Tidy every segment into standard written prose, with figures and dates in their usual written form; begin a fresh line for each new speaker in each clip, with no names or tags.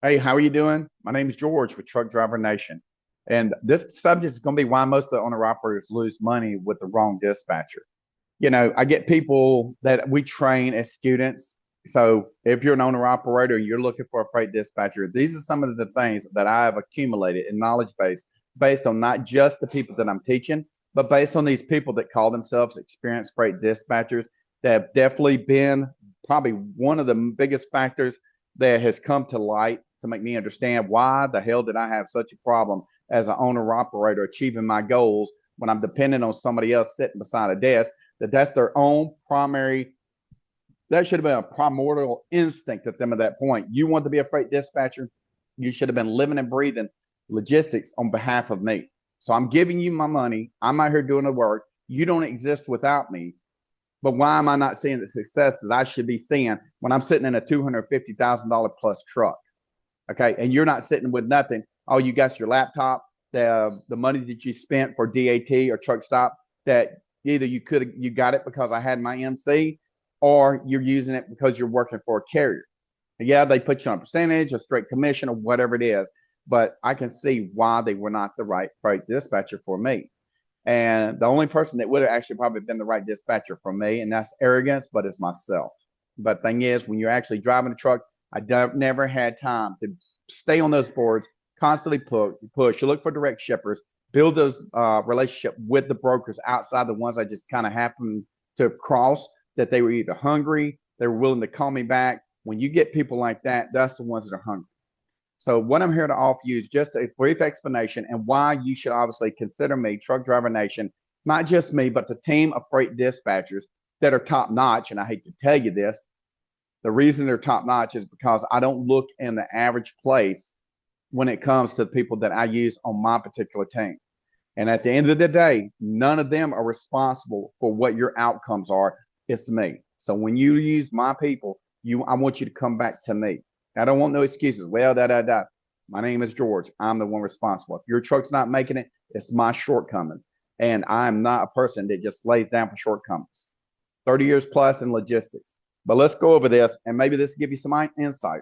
Hey, how are you doing? My name is George with Truck Driver Nation. And this subject is going to be why most of the owner operators lose money with the wrong dispatcher. I get people that we train as students. So if you're an owner operator and you're looking for a freight dispatcher, these are some of the things that I have accumulated in knowledge base based on not just the people that I'm teaching, but based on these people that call themselves experienced freight dispatchers that have definitely been probably one of the biggest factors that has come to light to make me understand why the hell did I have such a problem as an owner operator achieving my goals when I'm dependent on somebody else sitting beside a desk that's their own primary. That should have been a primordial instinct at them at that point. You want to be a freight dispatcher, you should have been living and breathing logistics on behalf of me. So I'm giving you my money. I'm out here doing the work. You don't exist without me. But why am I not seeing the success that I should be seeing when I'm sitting in a $250,000 plus truck? Okay, and you're not sitting with nothing. Oh, you got your laptop, the money that you spent for DAT or truck stop that either you got it because I had my MC, or you're using it because you're working for a carrier. Yeah, they put you on a percentage, a straight commission, or whatever it is. But I can see why they were not the right freight dispatcher for me. And the only person that would have actually probably been the right dispatcher for me, and that's arrogance, but it's myself. But thing is, when you're actually driving a truck, never had time to stay on those boards, constantly push. You look for direct shippers, build those relationship with the brokers outside the ones I just kind of happened to cross. That they were either hungry, they were willing to call me back. When you get people like that, that's the ones that are hungry. So what I'm here to offer you is just a brief explanation and why you should obviously consider me, Truck Driver Nation, not just me, but the team of freight dispatchers that are top notch. And I hate to tell you this, the reason they're top notch is because I don't look in the average place when it comes to the people that I use on my particular team. And at the end of the day, none of them are responsible for what your outcomes are. It's me. So when you use my people, I want you to come back to me. I don't want no excuses. Well, da. My name is George. I'm the one responsible. If your truck's not making it, it's my shortcomings. And I'm not a person that just lays down for shortcomings. 30 years plus in logistics. But let's go over this, and maybe this will give you some insight.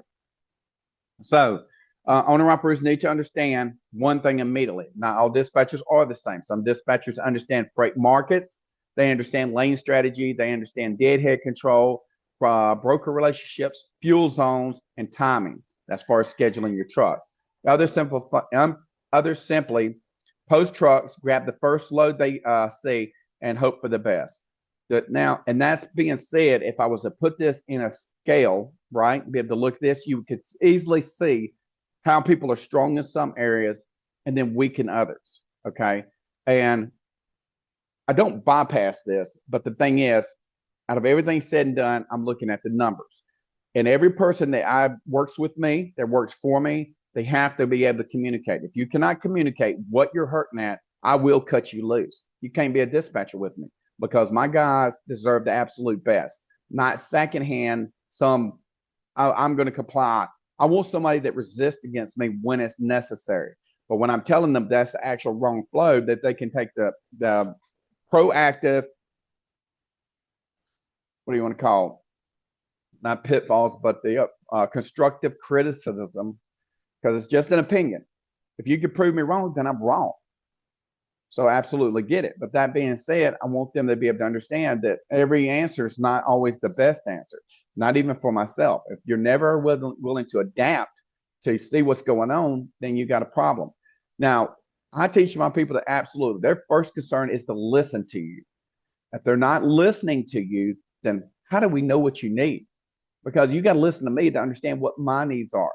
So, owner operators need to understand one thing immediately. Not all dispatchers are the same. Some dispatchers understand freight markets, they understand lane strategy, they understand deadhead control, broker relationships, fuel zones, and timing as far as scheduling your truck. Others simply post trucks, grab the first load they see, and hope for the best. Now, and that's being said, if I was to put this in a scale, right, be able to look at this, you could easily see how people are strong in some areas and then weak in others. Okay. And I don't bypass this, but the thing is, out of everything said and done, I'm looking at the numbers. And every person that works with me, that works for me, they have to be able to communicate. If you cannot communicate what you're hurting at, I will cut you loose. You can't be a dispatcher with me because my guys deserve the absolute best, not secondhand I'm going to comply. I want somebody that resists against me when it's necessary. But when I'm telling them that's the actual wrong flow, that they can take the proactive, what do you want to call, not pitfalls, but the constructive criticism, because it's just an opinion. If you can prove me wrong, then I'm wrong. So I absolutely get it. But that being said, I want them to be able to understand that every answer is not always the best answer, not even for myself. If you're never willing to adapt to see what's going on, then you got a problem. Now, I teach my people that absolutely their first concern is to listen to you. If they're not listening to you, then how do we know what you need? Because you got to listen to me to understand what my needs are.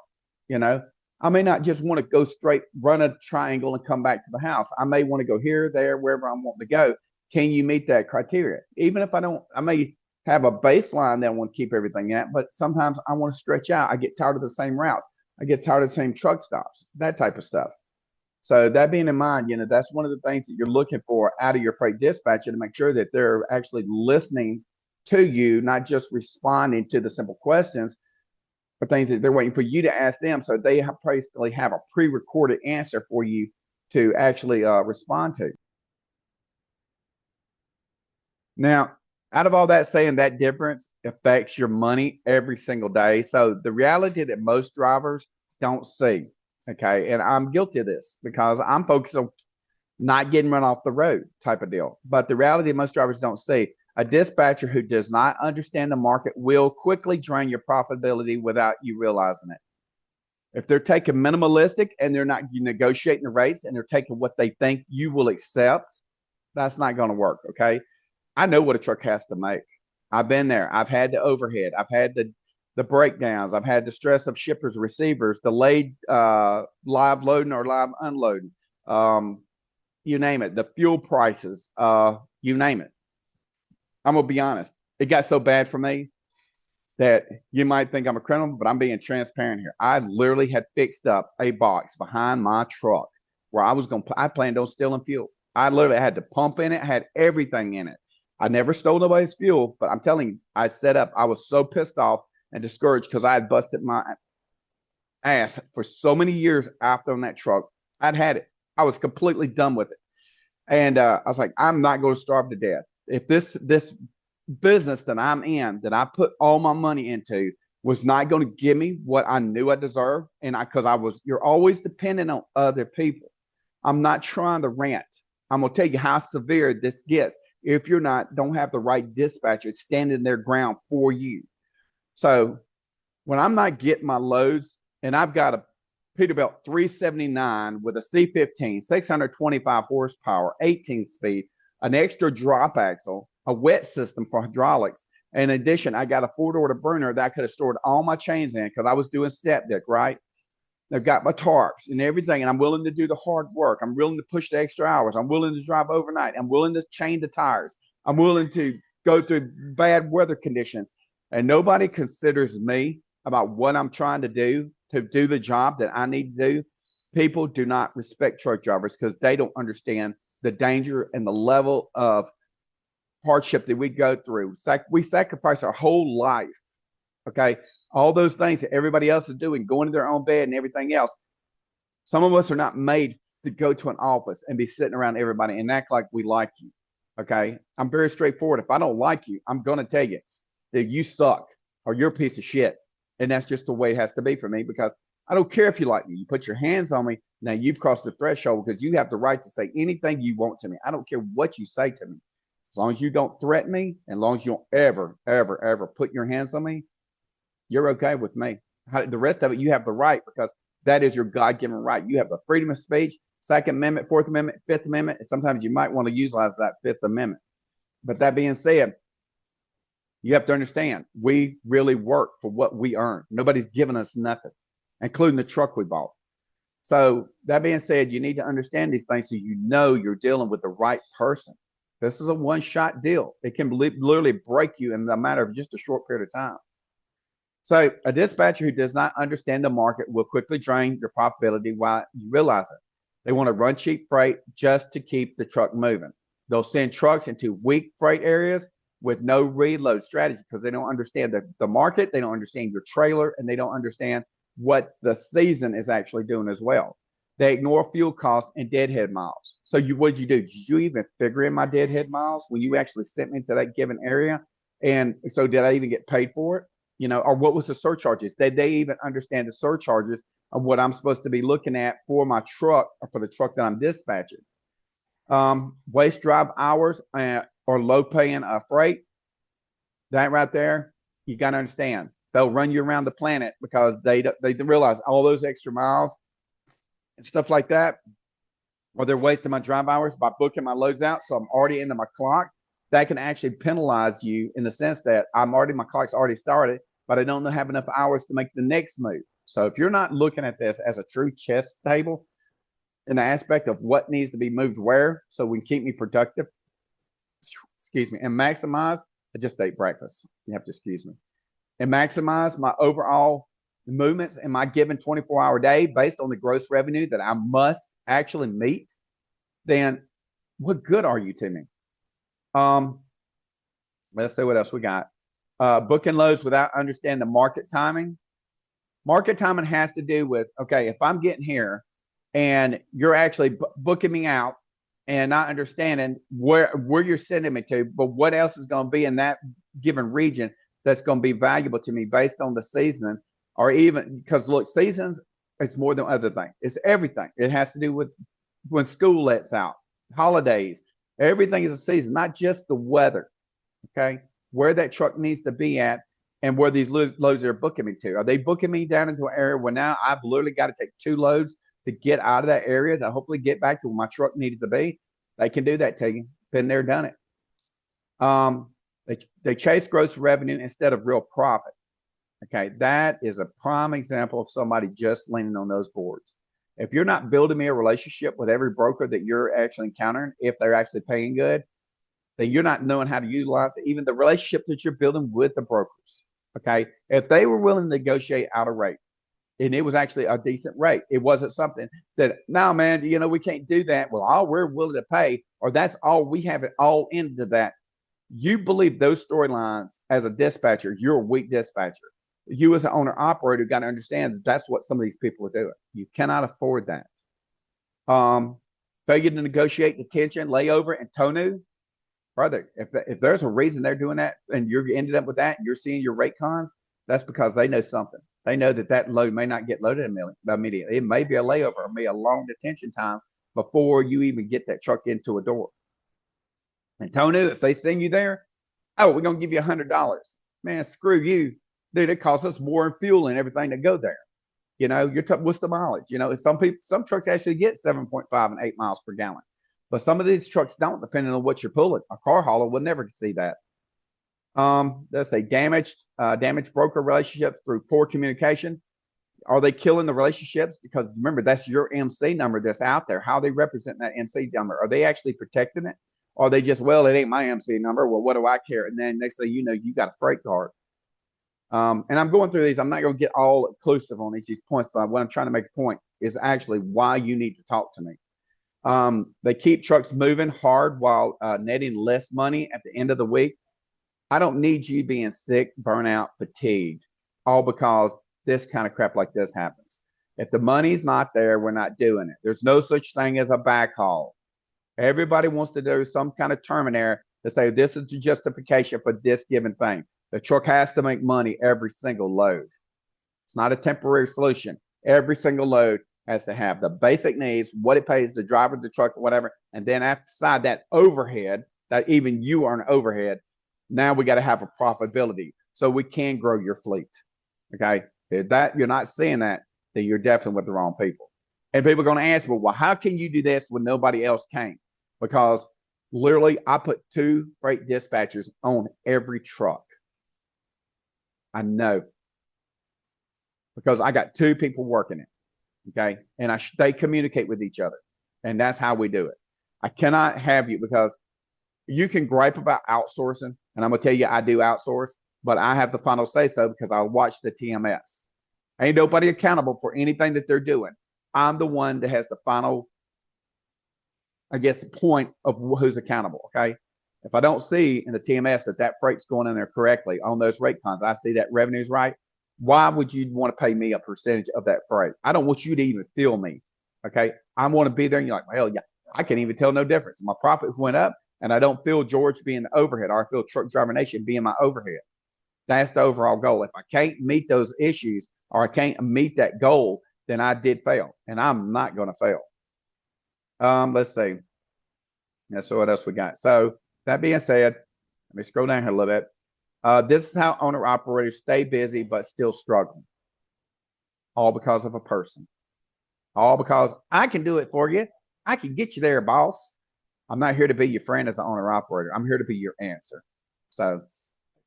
You know, I may not just want to go straight, run a triangle and come back to the house. I may want to go here, there, wherever I'm wanting to go. Can you meet that criteria? Even if I don't, I may have a baseline that I want to keep everything at, but sometimes I want to stretch out. I get tired of the same routes. I get tired of the same truck stops, that type of stuff. So that being in mind, that's one of the things that you're looking for out of your freight dispatcher to make sure that they're actually listening to you, not just responding to the simple questions, but things that they're waiting for you to ask them. So they basically have a pre-recorded answer for you to actually respond to. Now, out of all that saying, that difference affects your money every single day. So the reality that most drivers don't see. Okay. And I'm guilty of this because I'm focused on not getting run off the road type of deal. But the reality most drivers don't see, a dispatcher who does not understand the market will quickly drain your profitability without you realizing it. If they're taking minimalistic and they're not negotiating the rates and they're taking what they think you will accept, that's not going to work. Okay. I know what a truck has to make. I've been there. I've had the overhead. I've had the breakdowns. I've had the stress of shippers, receivers, delayed live loading or live unloading. You name it. The fuel prices. You name it. I'm gonna be honest. It got so bad for me that you might think I'm a criminal, but I'm being transparent here. I literally had fixed up a box behind my truck where I planned on stealing fuel. I literally had the pump in it, had everything in it. I never stole nobody's fuel, but I'm telling you, I was so pissed off and discouraged because I had busted my ass for so many years after on that truck. I'd had it. I was completely done with it. And I was like, I'm not going to starve to death. If this business that I'm in, that I put all my money into, was not going to give me what I knew I deserved, and you're always dependent on other people. I'm not trying to rant. I'm going to tell you how severe this gets if don't have the right dispatcher standing their ground for you. So when I'm not getting my loads, and I've got a Peterbilt 379 with a C15, 625 horsepower, 18 speed, an extra drop axle, a wet system for hydraulics. In addition, I got a 4-door burner that I could have stored all my chains in because I was doing step deck, right? I've got my tarps and everything, and I'm willing to do the hard work. I'm willing to push the extra hours. I'm willing to drive overnight. I'm willing to chain the tires. I'm willing to go through bad weather conditions. And nobody considers me about what I'm trying to do the job that I need to do. People do not respect truck drivers because they don't understand the danger and the level of hardship that we go through. We sacrifice our whole life. Okay. All those things that everybody else is doing, going to their own bed and everything else. Some of us are not made to go to an office and be sitting around everybody and act like we like you. Okay. I'm very straightforward. If I don't like you, I'm going to tell you that you suck or you're a piece of shit. And that's just the way it has to be for me because I don't care if you like me. You put your hands on me. Now you've crossed the threshold because you have the right to say anything you want to me. I don't care what you say to me. As long as you don't threaten me, and as long as you don't ever, ever, ever put your hands on me, you're okay with me. The rest of it, you have the right because that is your God-given right. You have the freedom of speech, Second Amendment, Fourth Amendment, Fifth Amendment. And sometimes you might want to utilize that Fifth Amendment. But that being said, you have to understand, we really work for what we earn. Nobody's giving us nothing, including the truck we bought. So that being said, you need to understand these things so you know you're dealing with the right person. This is a one-shot deal. It can literally break you in a matter of just a short period of time. So a dispatcher who does not understand the market will quickly drain your profitability while you realize it. They want to run cheap freight just to keep the truck moving. They'll send trucks into weak freight areas with no reload strategy because they don't understand the market, they don't understand your trailer, and they don't understand what the season is actually doing as well. They ignore fuel costs and deadhead miles. So what'd you do? Did you even figure in my deadhead miles when you actually sent me to that given area? And so did I even get paid for it? Or what was the surcharges? Did they even understand the surcharges of what I'm supposed to be looking at for my truck or for the truck that I'm dispatching? Waste drive hours or low paying freight. That right there, you got to understand. They'll run you around the planet because they realize all those extra miles and stuff like that, or they're wasting my drive hours by booking my loads out. So I'm already into my clock. That can actually penalize you in the sense that my clock's already started, but I don't have enough hours to make the next move. So if you're not looking at this as a true chess table in the aspect of what needs to be moved where so we can keep me productive, and maximize, I just ate breakfast. You have to excuse me. And maximize my overall movements in my given 24-hour day based on the gross revenue that I must actually meet, then what good are you to me? Let's see what else we got. Booking loads without understanding the market timing. Market timing has to do with, okay, if I'm getting here and you're actually booking me out and not understanding where you're sending me to, but what else is going to be in that given region that's going to be valuable to me based on the season, or even because look, seasons It's more than other things. It's everything. It has to do with when school lets out, holidays. Everything is a season, not just the weather. Okay, where that truck needs to be at, and where these loads are booking me to. Are they booking me down into an area where now I've literally got to take 2 loads to get out of that area to hopefully get back to where my truck needed to be? They can do that to you. Been there, done it. They chase gross revenue instead of real profit. Okay, that is a prime example of somebody just leaning on those boards. If you're not building me a relationship with every broker that you're actually encountering, if they're actually paying good, then you're not knowing how to utilize it, even the relationship that you're building with the brokers. Okay, if they were willing to negotiate out a rate, and it was actually a decent rate, it wasn't something that, no, man, we can't do that. Well, all we're willing to pay, or that's all we have it all into that. You believe those storylines as a dispatcher, you're a weak dispatcher. You as an owner operator got to understand that that's what some of these people are doing. You cannot afford that. Failure to negotiate detention, layover, and tow new. Brother, if there's a reason they're doing that and you're ended up with that and you're seeing your rate cons, that's because they know something. They know that load may not get loaded immediately. It may be a layover, or may be a long detention time before you even get that truck into a door. And Tony, if they send you there, oh, we're going to give you $100. Man, screw you. Dude, it costs us more in fuel and everything to go there. What's the mileage? Some trucks actually get 7.5 and 8 miles per gallon. But some of these trucks don't, depending on what you're pulling. A car hauler will never see that. Let's say damaged broker relationships through poor communication. Are they killing the relationships? Because remember, that's your MC number that's out there. How they represent that MC number? Are they actually protecting it? Or are they just, well, it ain't my MC number. Well, what do I care? And then next thing you know, you got a freight card. And I'm going through these. I'm not going to get all inclusive on these points, but what I'm trying to make a point is actually why you need to talk to me. They keep trucks moving hard while netting less money at the end of the week. I don't need you being sick, burnout, fatigued, all because this kind of crap like this happens. If the money's not there, we're not doing it. There's no such thing as a backhaul. Everybody wants to do some kind of terminator to say this is the justification for this given thing. The truck has to make money every single load. It's not a temporary solution. Every single load has to have the basic needs, what it pays the driver, the truck, or whatever, and then outside that overhead, that even you are an overhead, now we got to have a profitability so we can grow your fleet. Okay, if that you're not seeing that, then you're definitely with the wrong people. And people are going to ask, well, how can you do this when nobody else can? Because literally, I put 2 freight dispatchers on every truck. I know, because I got 2 people working it. Okay, and they communicate with each other, and that's how we do it. I cannot have you, because you can gripe about outsourcing, and I'm gonna tell you I do outsource, but I have the final say so because I watch the TMS. Ain't nobody accountable for anything that they're doing. I'm the one that has the final, I guess, point of who's accountable. Okay, if I don't see in the TMS that freight's going in there correctly on those rate cons, I see that revenue's right. Why would you want to pay me a percentage of that freight? I don't want you to even feel me. Okay, I want to be there, and you're like, well, yeah, I can't even tell no difference. My profit went up, and I don't feel George being the overhead, or I feel Truck Driver Nation being my overhead. That's the overall goal. If I can't meet those issues, or I can't meet that goal, then I did fail, and I'm not going to fail. Let's see. Yeah, so what else we got? So that being said, let me scroll down here a little bit. This is how owner-operators stay busy but still struggling. All because of a person. All because I can do it for you. I can get you there, boss. I'm not here to be your friend as an owner-operator. I'm here to be your answer. So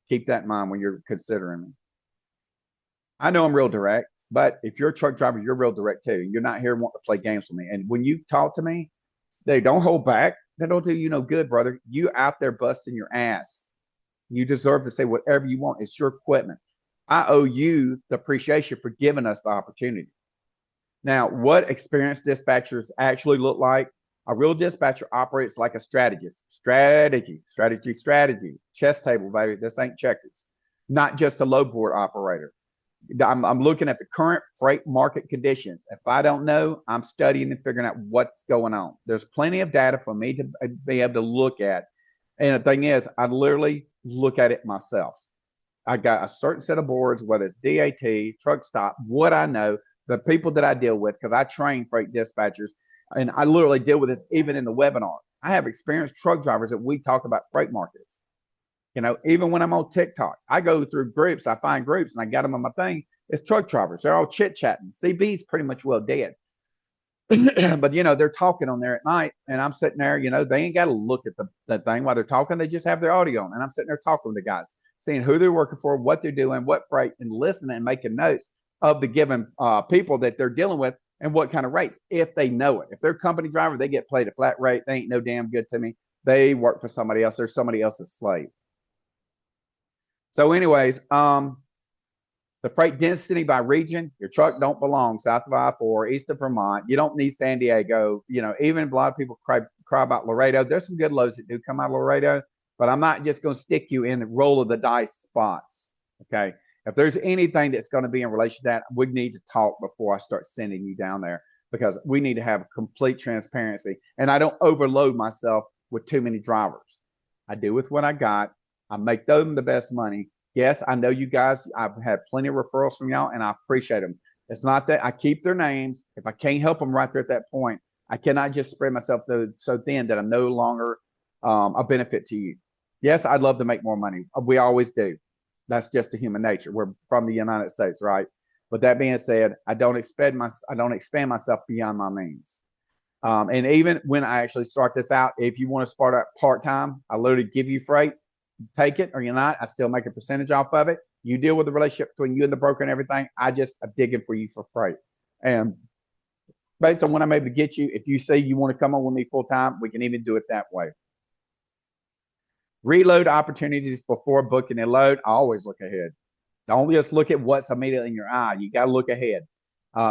keep that in mind when you're considering me. I know I'm real direct, but if you're a truck driver, you're real direct too. You're not here wanting to play games with me. And when you talk to me, they don't hold back. They don't do you no good, brother. You out there busting your ass. You deserve to say whatever you want. It's your equipment. I owe you the appreciation for giving us the opportunity. Now, what experienced dispatchers actually look like? A real dispatcher operates like a strategist. Strategy. Chess table, baby. This ain't checkers. Not just a load board operator. I'm looking at the current freight market conditions. If I don't know, I'm studying and figuring out what's going on. There's plenty of data for me to be able to look at. And the thing is, I literally look at it myself. I got a certain set of boards, whether it's DAT, truck stop, what I know, the people that I deal with, because I train freight dispatchers, and I literally deal with this even in the webinar. I have experienced truck drivers that we talk about freight markets. Even when I'm on TikTok, I go through groups, I find groups, and I got them on my thing. It's truck drivers. They're all chit chatting. CB's pretty much well dead. But they're talking on there at night, and I'm sitting there. They ain't got to look at the thing while they're talking. They just have their audio on, and I'm sitting there talking with the guys, seeing who they're working for, what they're doing, what freight, and listening and making notes of the given people that they're dealing with and what kind of rates, if they know it. If they're a company driver, they get paid a flat rate. They ain't no damn good to me. They work for somebody else. They're somebody else's slave. So, anyways, the freight density by region, your truck don't belong south of I-4, east of Vermont. You don't need San Diego. Even a lot of people cry about Laredo. There's some good loads that do come out of Laredo, but I'm not just going to stick you in the roll of the dice spots. Okay. If there's anything that's going to be in relation to that, we need to talk before I start sending you down there, because we need to have complete transparency. And I don't overload myself with too many drivers. I do with what I got. I make them the best money. Yes, I know you guys. I've had plenty of referrals from y'all, and I appreciate them. It's not that I keep their names. If I can't help them right there at that point, I cannot just spread myself so thin that I'm no longer a benefit to you. Yes, I'd love to make more money. We always do. That's just the human nature. We're from the United States, right? But that being said, I don't expand myself beyond my means. And even when I actually start this out, if you want to start out part-time, I literally give you freight. Take it or you're not. I still make a percentage off of it. You deal with the relationship between you and the broker and everything. I'm digging for you for freight. And based on when I'm able to get you, if you say you want to come on with me full time, we can even do it that way. Reload opportunities before booking a load. I always look ahead. Don't just look at what's immediately in your eye. You got to look ahead.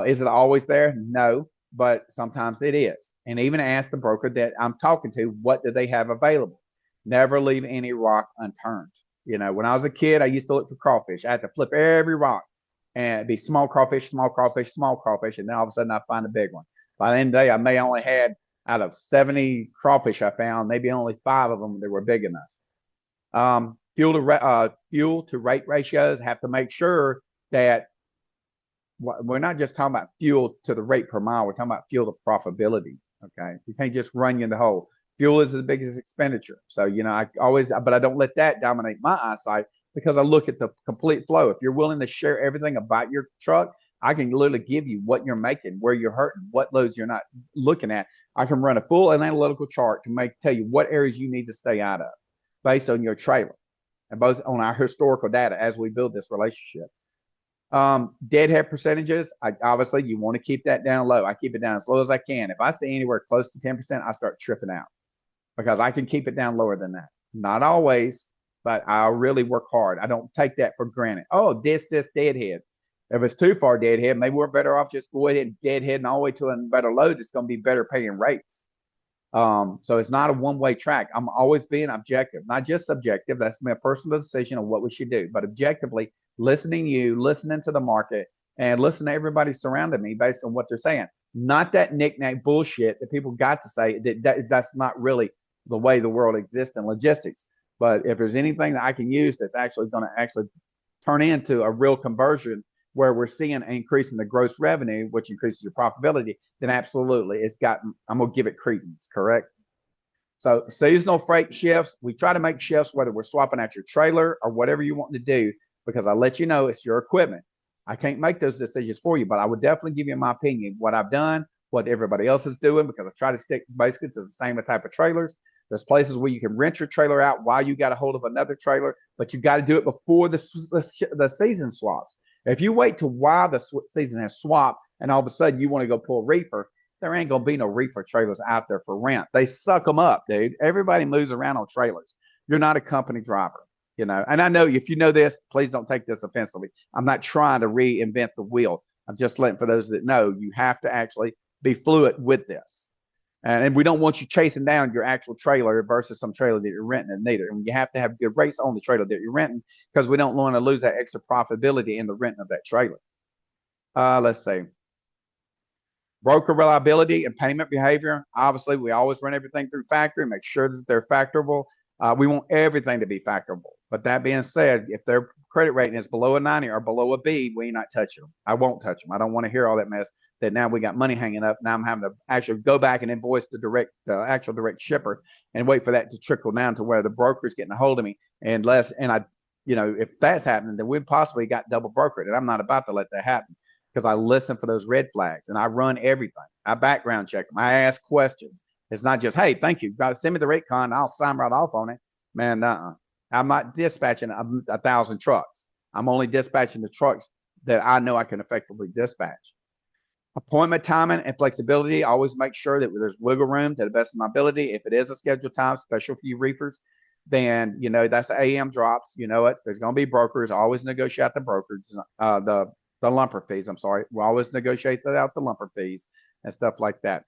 Is it always there? No, but sometimes it is. And even ask the broker that I'm talking to, what do they have available? Never leave any rock unturned. When I was a kid, I used to look for crawfish. I had to flip every rock, and it'd be small crawfish, small crawfish, small crawfish, and then all of a sudden I find a big one. By the end of the day, I may only had, out of 70 crawfish I found, maybe only 5 of them that were big enough. Fuel to rate ratios, have to make sure that we're not just talking about fuel to the rate per mile. We're talking about fuel to profitability. Okay, you can't just run you in the hole. Fuel is the biggest expenditure. So, but I don't let that dominate my eyesight, because I look at the complete flow. If you're willing to share everything about your truck, I can literally give you what you're making, where you're hurting, what loads you're not looking at. I can run a full analytical chart to tell you what areas you need to stay out of based on your trailer, and both on our historical data as we build this relationship. Deadhead percentages, obviously you want to keep that down low. I keep it down as low as I can. If I see anywhere close to 10%, I start tripping out, because I can keep it down lower than that. Not always, but I really work hard. I don't take that for granted. Oh, this deadhead. If it's too far deadhead, maybe we're better off just go ahead and deadhead and all the way to a better load. It's going to be better paying rates. So it's not a one-way track. I'm always being objective, not just subjective. That's my personal decision of what we should do, but objectively listening to the market, and listen to everybody surrounding me based on what they're saying. Not that knick-knack bullshit that people got to say. That's not really the way the world exists in logistics. But if there's anything that I can use that's actually going to actually turn into a real conversion where we're seeing an increase in the gross revenue, which increases your profitability, then absolutely I'm going to give it credence, correct? So seasonal freight shifts, we try to make shifts whether we're swapping out your trailer or whatever you want to do, because I let you know it's your equipment. I can't make those decisions for you, but I would definitely give you my opinion, what I've done, what everybody else is doing, because I try to stick basically to the same type of trailers. There's places where you can rent your trailer out while you got a hold of another trailer, but you got to do it before the season swaps. If you wait till while the season has swapped and all of a sudden you want to go pull reefer, there ain't going to be no reefer trailers out there for rent. They suck them up, dude. Everybody moves around on trailers. You're not a company driver, And I know if you know this, please don't take this offensively. I'm not trying to reinvent the wheel. I'm just letting, for those that know, you have to actually be fluid with this. And we don't want you chasing down your actual trailer versus some trailer that you're renting neither. And you have to have good rates on the trailer that you're renting, because we don't want to lose that extra profitability in the renting of that trailer. Let's see. Broker reliability and payment behavior. Obviously, we always run everything through factory, make sure that they're factorable. We want everything to be factorable, But that being said, if their credit rating is below a 90 or below a B, we ain't not touching them. I won't touch them. I don't want to hear all that mess that now we got money hanging up. Now I'm having to actually go back and invoice the actual direct shipper and wait for that to trickle down to where the broker's getting a hold of me. And if that's happening, then we possibly got double brokered. And I'm not about to let that happen because I listen for those red flags and I run everything. I background check them. I ask questions. It's not just, hey, thank you. Send me the rate con. I'll sign right off on it. Man, I'm not dispatching 1,000 trucks. I'm only dispatching the trucks that I know I can effectively dispatch. Appointment timing and flexibility. I always make sure that there's wiggle room to the best of my ability. If it is a scheduled time, special for you reefers, then that's the AM drops. You know it. There's going to be brokers. I always negotiate the brokers, the lumper fees. I'm sorry. We always negotiate out the lumper fees and stuff like that.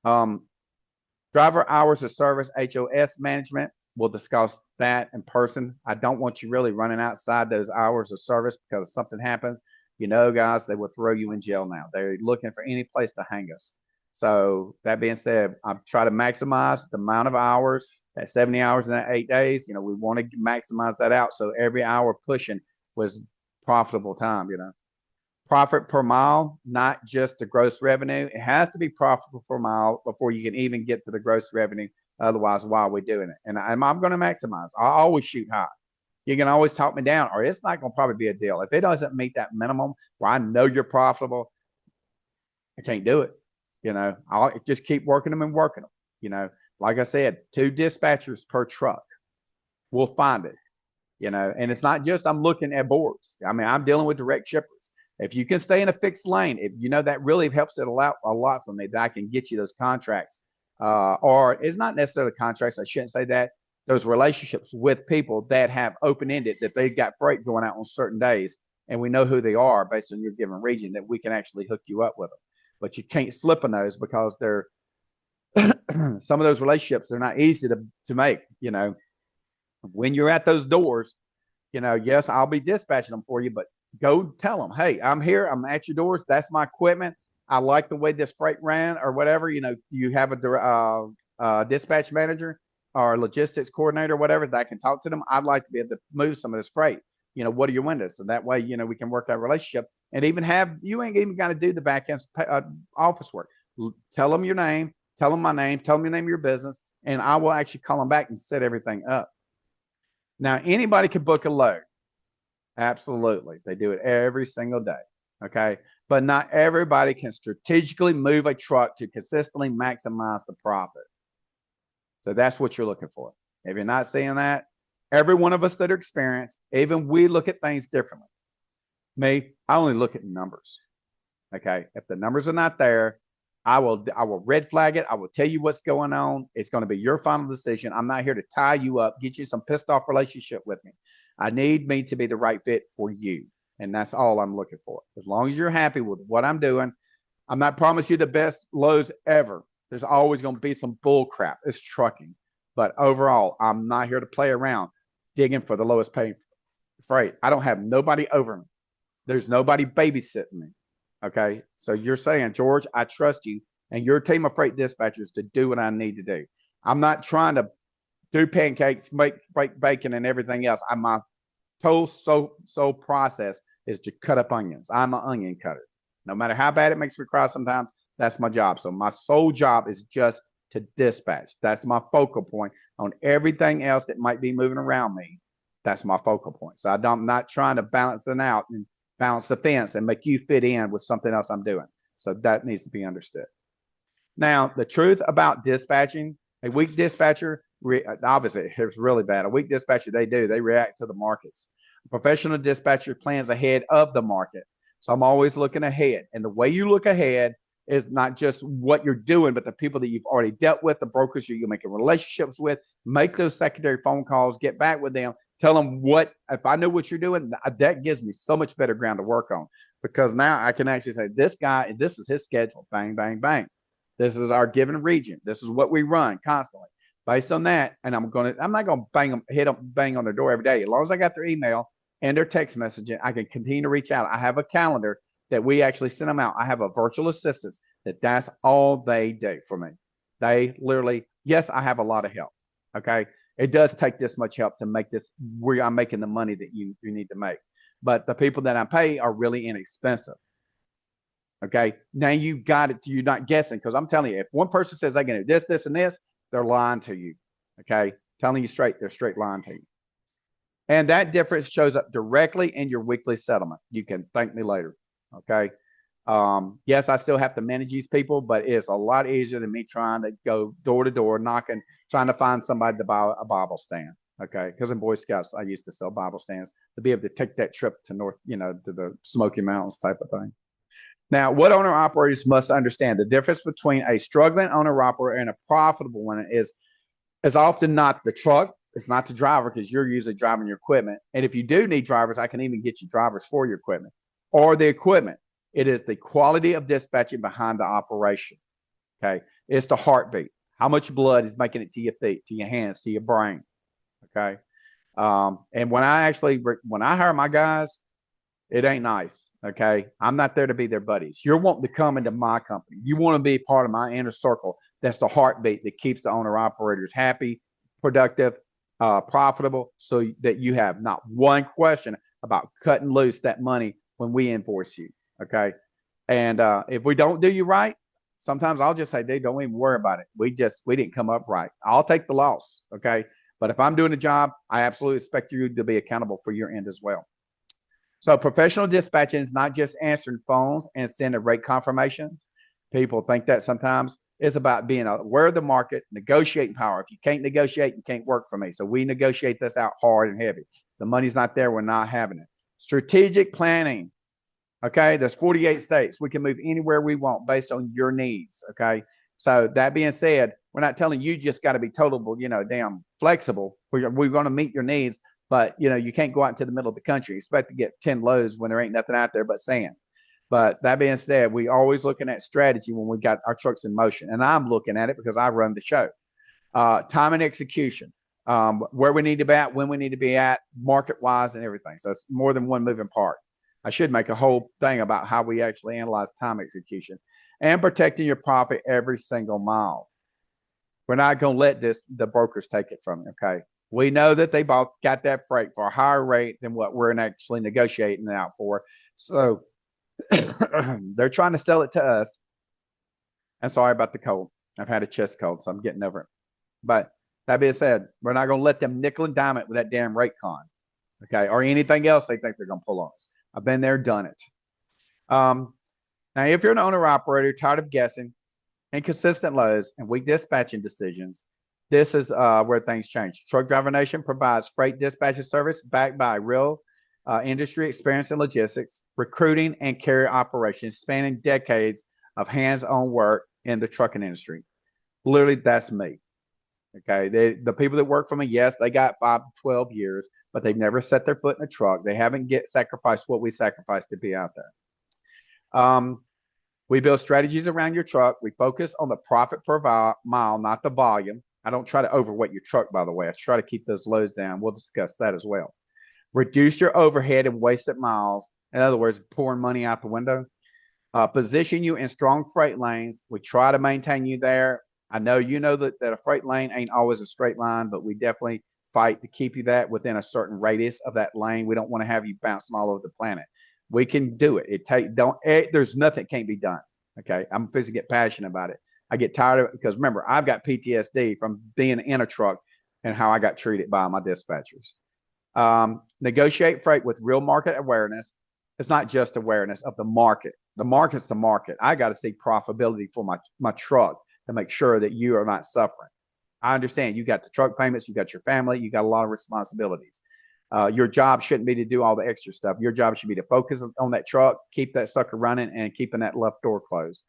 Driver hours of service, HOS management. We'll discuss that in person. I don't want you really running outside those hours of service because if something happens, guys, they will throw you in jail now. They're looking for any place to hang us. So that being said, I try to maximize the amount of hours, that 70 hours in that 8 days. We want to maximize that out. So every hour pushing was profitable time, Profit per mile, not just the gross revenue. It has to be profitable per mile before you can even get to the gross revenue. Otherwise, why are we doing it? And I'm going to maximize. I always shoot high. You can always talk me down, or it's not going to probably be a deal. If it doesn't meet that minimum where I know you're profitable, I can't do it. I'll just keep working them and working them. Like I said, 2 dispatchers per truck. We'll find it. And it's not just I'm looking at boards. I mean, I'm dealing with direct shippers. If you can stay in a fixed lane, that really helps it a lot for me that I can get you those contracts. Or it's not necessarily contracts. I shouldn't say that. Those relationships with people that have open-ended, that they've got freight going out on certain days, and we know who they are based on your given region, that we can actually hook you up with them. But you can't slip on those because they're some of those relationships, they're not easy to make. When you're at those doors, yes, I'll be dispatching them for you, but go tell them, hey, I'm here. I'm at your doors. That's my equipment. I like the way this freight ran or whatever. You have a dispatch manager or logistics coordinator, whatever, that I can talk to them. I'd like to be able to move some of this freight. What are your windows? So that way, we can work that relationship and even you ain't even got to do the back end office work. Tell them your name, tell them my name, tell them your name of your business, and I will actually call them back and set everything up. Now, anybody can book a load. Absolutely. They do it every single day. Okay. But not everybody can strategically move a truck to consistently maximize the profit. So that's what you're looking for. If you're not seeing that, every one of us that are experienced, even we look at things differently. Me, I only look at numbers. Okay. If the numbers are not there, I will red flag it. I will tell you what's going on. It's going to be your final decision. I'm not here to tie you up, get you some pissed off relationship with me. I need me to be the right fit for you. And that's all I'm looking for. As long as you're happy with what I'm doing, I'm not promising you the best lows ever. There's always going to be some bull crap. It's trucking. But overall, I'm not here to play around digging for the lowest paying freight. I don't have nobody over me. There's nobody babysitting me. Okay. So you're saying, George, I trust you and your team of freight dispatchers to do what I need to do. I'm not trying to do pancakes, make bacon and everything else. My total sole process is to cut up onions. I'm an onion cutter. No matter how bad it makes me cry sometimes, that's my job. So my sole job is just to dispatch. That's my focal point on everything else that might be moving around me. That's my focal point. So I'm not trying to balance it out and balance the fence and make you fit in with something else I'm doing. So that needs to be understood. Now, the truth about dispatching, a weak dispatcher, obviously it's really bad. A weak dispatcher, they react to the markets. A professional dispatcher plans ahead of the market. So I'm always looking ahead. And the way you look ahead is not just what you're doing, but the people that you've already dealt with, the brokers you're making relationships with, make those secondary phone calls, get back with them, tell them if I know what you're doing, that gives me so much better ground to work on, because now I can actually say, this guy, this is his schedule, bang, bang, bang. This is our given region. This is what we run constantly. Based on that, and I'm not going to bang on their door every day. As long as I got their email and their text messaging, I can continue to reach out. I have a calendar that we actually send them out. I have a virtual assistant that's all they do for me. They literally, yes, I have a lot of help. Okay. It does take this much help to make this where I'm making the money that you need to make. But the people that I pay are really inexpensive. Okay. Now you got it. You're not guessing because I'm telling you, if one person says I can do this, this, and this, they're lying to you. Okay. Telling you straight, they're straight lying to you. And that difference shows up directly in your weekly settlement. You can thank me later. Okay. Yes, I still have to manage these people, but it's a lot easier than me trying to go door to door, knocking, trying to find somebody to buy a Bible stand. Okay. Because in Boy Scouts, I used to sell Bible stands to be able to take that trip to to the Smoky Mountains type of thing. Now, what owner operators must understand the difference between a struggling owner operator and a profitable one is often not the truck. It's not the driver because you're usually driving your equipment. And if you do need drivers, I can even get you drivers for your equipment or the equipment. It is the quality of dispatching behind the operation. Okay. It's the heartbeat. How much blood is making it to your feet, to your hands, to your brain. Okay. And when I hire my guys, it ain't nice. Okay. I'm not there to be their buddies. You're wanting to come into my company. You want to be part of my inner circle. That's the heartbeat that keeps the owner operators happy, productive, profitable, so that you have not one question about cutting loose that money when we invoice you. Okay. And if we don't do you right, sometimes I'll just say, dude, don't even worry about it. We didn't come up right. I'll take the loss. Okay. But if I'm doing a job, I absolutely expect you to be accountable for your end as well. So professional dispatching is not just answering phones and sending rate confirmations. People think that sometimes. It's about being aware of the market, negotiating power. If you can't negotiate, you can't work for me. So we negotiate this out hard and heavy. The money's not there, we're not having it. Strategic planning. Okay, there's 48 states. We can move anywhere we want based on your needs. Okay, so that being said, we're not telling you just got to be total, damn flexible. We're going to meet your needs, but you can't go out into the middle of the country, expect to get 10 loads when there ain't nothing out there but sand. But that being said, we always looking at strategy when we got our trucks in motion, and I'm looking at it because I run the show. Time and execution, where we need to be at, when we need to be at, market wise, and everything. So it's more than one moving part. I should make a whole thing about how we actually analyze time execution and protecting your profit every single mile. We're not going to let the brokers take it from you. Okay. We know that they got that freight for a higher rate than what we're actually negotiating out for. So they're trying to sell it to us. And sorry about the cold. I've had a chest cold, so I'm getting over it. But that being said, we're not going to let them nickel and dime it with that damn rate con. Okay. Or anything else they think they're going to pull on us. I've been there, done it. Now, if you're an owner operator tired of guessing, inconsistent loads, and weak dispatching decisions, this is where things change. Truck Driver Nation provides freight dispatching service backed by real industry experience in logistics, recruiting, and carrier operations spanning decades of hands-on work in the trucking industry. Literally, that's me. Okay, the people that work for me, yes, they got 5 to 12 years, but they've never set their foot in a truck. They haven't sacrificed what we sacrificed to be out there. We build strategies around your truck. We focus on the profit per mile, not the volume. I don't try to overweight your truck, by the way. I try to keep those loads down. We'll discuss that as well. Reduce your overhead and wasted miles. In other words, pouring money out the window. Position you in strong freight lanes. We try to maintain you there. I know that a freight lane ain't always a straight line, but we definitely fight to keep you that within a certain radius of that lane. We don't want to have you bouncing all over the planet. We can do it. There's nothing that can't be done. Okay. I'm physically get passionate about it. I get tired of it because remember, I've got PTSD from being in a truck and how I got treated by my dispatchers. Negotiate freight with real market awareness. It's not just awareness of the market. The market's the market. I got to see profitability for my truck to make sure that you are not suffering. I understand you got the truck payments, you got your family, you got a lot of responsibilities. Your job shouldn't be to do all the extra stuff. Your job should be to focus on that truck, keep that sucker running, and keeping that left door closed.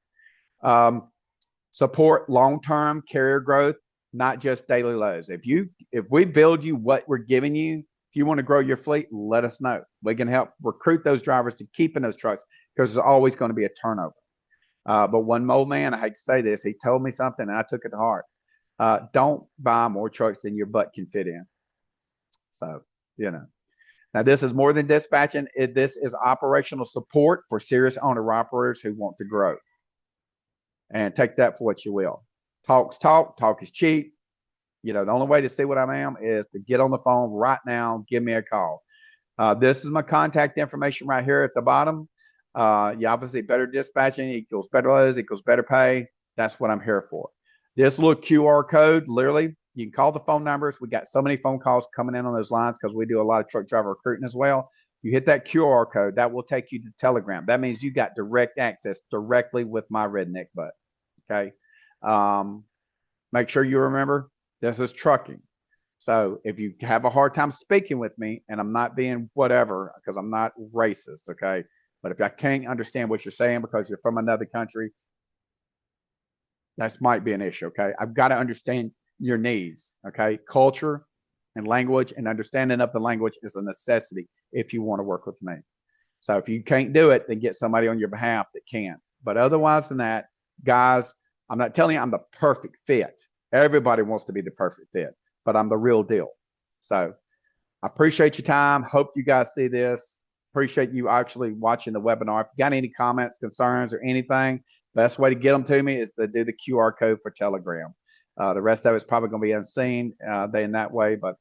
Support long-term carrier growth, not just daily loads. If we build you what we're giving you, if you want to grow your fleet, let us know. We can help recruit those drivers to keep in those trucks because there's always going to be a turnover. But one old man, I hate to say this, he told me something and I took it to heart. Don't buy more trucks than your butt can fit in. So, Now this is more than dispatching. This is operational support for serious owner operators who want to grow. And take that for what you will. Talk is cheap. The only way to see what I am is to get on the phone right now, give me a call. This is my contact information right here at the bottom. You obviously better dispatching equals better loads equals better pay. That's what I'm here for. This little QR code, literally, you can call the phone numbers. We got so many phone calls coming in on those lines because we do a lot of truck driver recruiting as well. You hit that QR code, that will take you to Telegram. That means you got direct access directly with my redneck butt. Okay. Um, Make sure you remember this is trucking. So if you have a hard time speaking with me, and I'm not being whatever, because I'm not racist, okay? But if I can't understand what you're saying because you're from another country, that might be an issue, okay? I've got to understand your needs, okay? Culture and language and understanding of the language is a necessity if you want to work with me. So if you can't do it, then get somebody on your behalf that can. But otherwise than that, guys, I'm not telling you I'm the perfect fit. Everybody wants to be the perfect fit, but I'm the real deal. So I appreciate your time. Hope you guys see this. Appreciate you actually watching the webinar. If you got any comments, concerns, or anything, best way to get them to me is to do the QR code for Telegram. The rest of it's probably going to be unseen in that way. But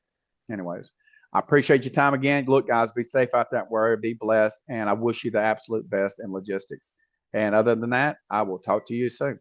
anyways, I appreciate your time again. Look, guys, be safe out there where be blessed. And I wish you the absolute best in logistics. And other than that, I will talk to you soon.